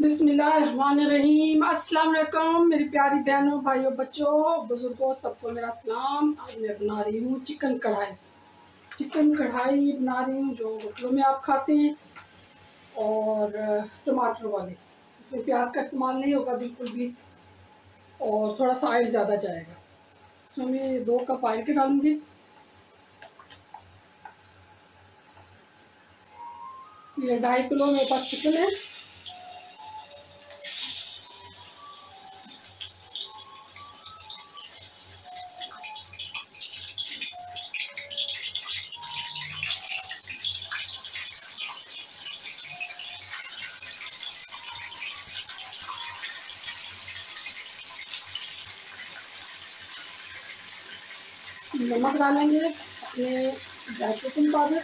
बिस्मिल्लाहिर्रहमानिर्रहीम। अस्सलाम वालेकुम मेरी प्यारी बहनों, भाइयों, बच्चों, बुजुर्गों, सबको मेरा सलाम। आज मैं बना रही हूँ चिकन कढ़ाई बना रही हूँ जो होटलों में आप खाते हैं, और टमाटर वाली। इसमें प्याज का इस्तेमाल नहीं होगा बिल्कुल भी, और थोड़ा सा ऑयल ज़्यादा जाएगा। इसमें मैं 2 कप ऑयल के डालूँगी। ये 2.5 किलो मेरे पास चिकन है। नमक डालेंगे अपने जायके के मुताबिक।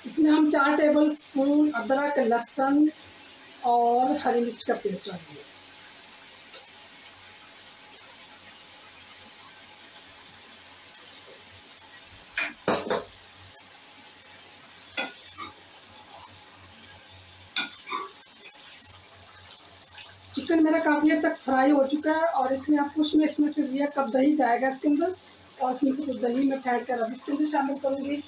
इसमें हम 4 टेबल स्पून अदरक, लहसुन और हरी मिर्च का पेस्ट डालेंगे। चिकन मेरा काफ़ी हद तक फ्राई हो चुका है, और इसमें आप कुछ में इसमें से 1 कप दही जाएगा इसके अंदर, और इसमें से कुछ दही में फेंट कर अब इसके अंदर शामिल करूँगी।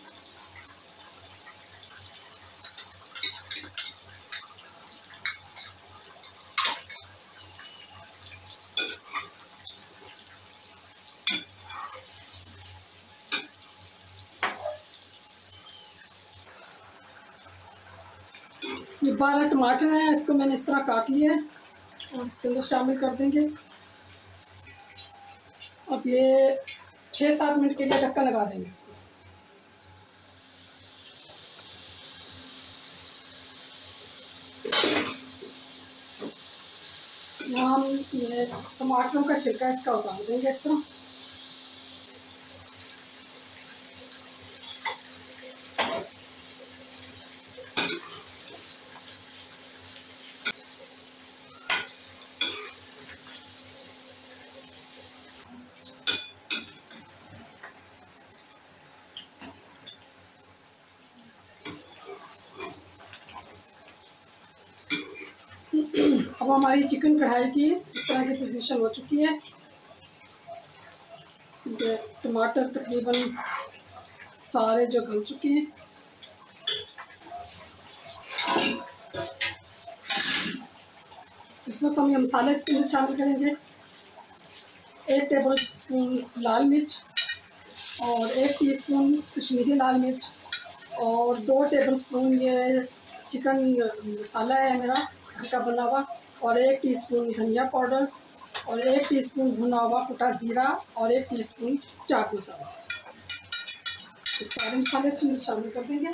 ये 12 टमाटर हैं, इसको मैंने इस तरह काट लिया है और इसके अंदर शामिल कर देंगे। अब ये 6-7 मिनट के लिए ढक्कन लगा देंगे इसको। यहाँ हम ये टमाटरों का छिलका इसका उतार देंगे इस तरह। अब हमारी चिकन कढ़ाई की इस तरह की पोजीशन हो चुकी है। टमाटर तकरीबन सारे जो गल चुके हैं। इस वक्त हम ये मसाले इसके अंदर शामिल करेंगे। 1 टेबल स्पून लाल मिर्च, और 1 टीस्पून कश्मीरी लाल मिर्च, और 2 टेबल स्पून ये चिकन मसाला है मेरा घर का बना हुआ, और 1 टीस्पून धनिया पाउडर, और 1 टीस्पून भुना हुआ कुटा ज़ीरा, और 1 टीस्पून चाट मसाला। ये सारे मसाले इसमें शामिल कर देंगे।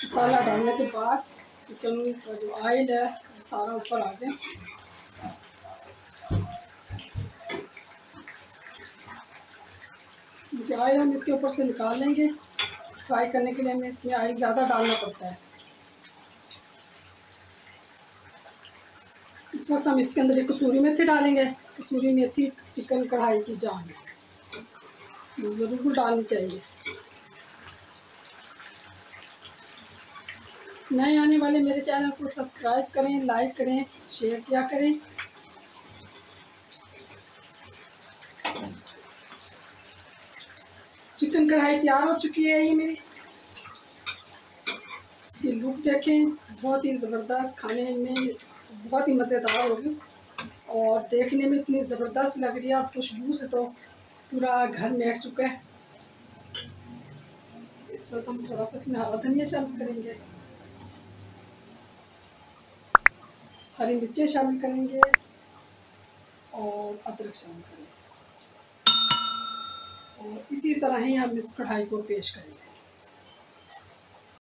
मसाला डालने के बाद चिकन का जो ऑयल है वो सारा ऊपर आ गया। ऑयल हम इसके ऊपर से निकाल लेंगे। फ्राई करने के लिए हमें इसमें ऑयल ज़्यादा डालना पड़ता है। इस वक्त हम इसके अंदर एक कसूरी मेथी डालेंगे। कसूरी मेथी चिकन कढ़ाई की जान है, ज़रूर डालनी चाहिए। नए आने वाले मेरे चैनल को सब्सक्राइब करें, लाइक करें, शेयर किया करें। चिकन कढ़ाई तैयार हो चुकी है ये मेरी। इसकी लुक देखें, बहुत ही ज़बरदस्त, खाने में बहुत ही मज़ेदार होगी, और देखने में इतनी ज़बरदस्त लग रही है, और खुशबू से तो पूरा घर महक चुका है। इस वक्त हम थोड़ा सा इसमें हरा धनिया शामिल करेंगे, हरी मिर्चें शामिल करेंगे, और अदरक शामिल करेंगे, और इसी तरह ही हम इस कढ़ाई को पेश करेंगे।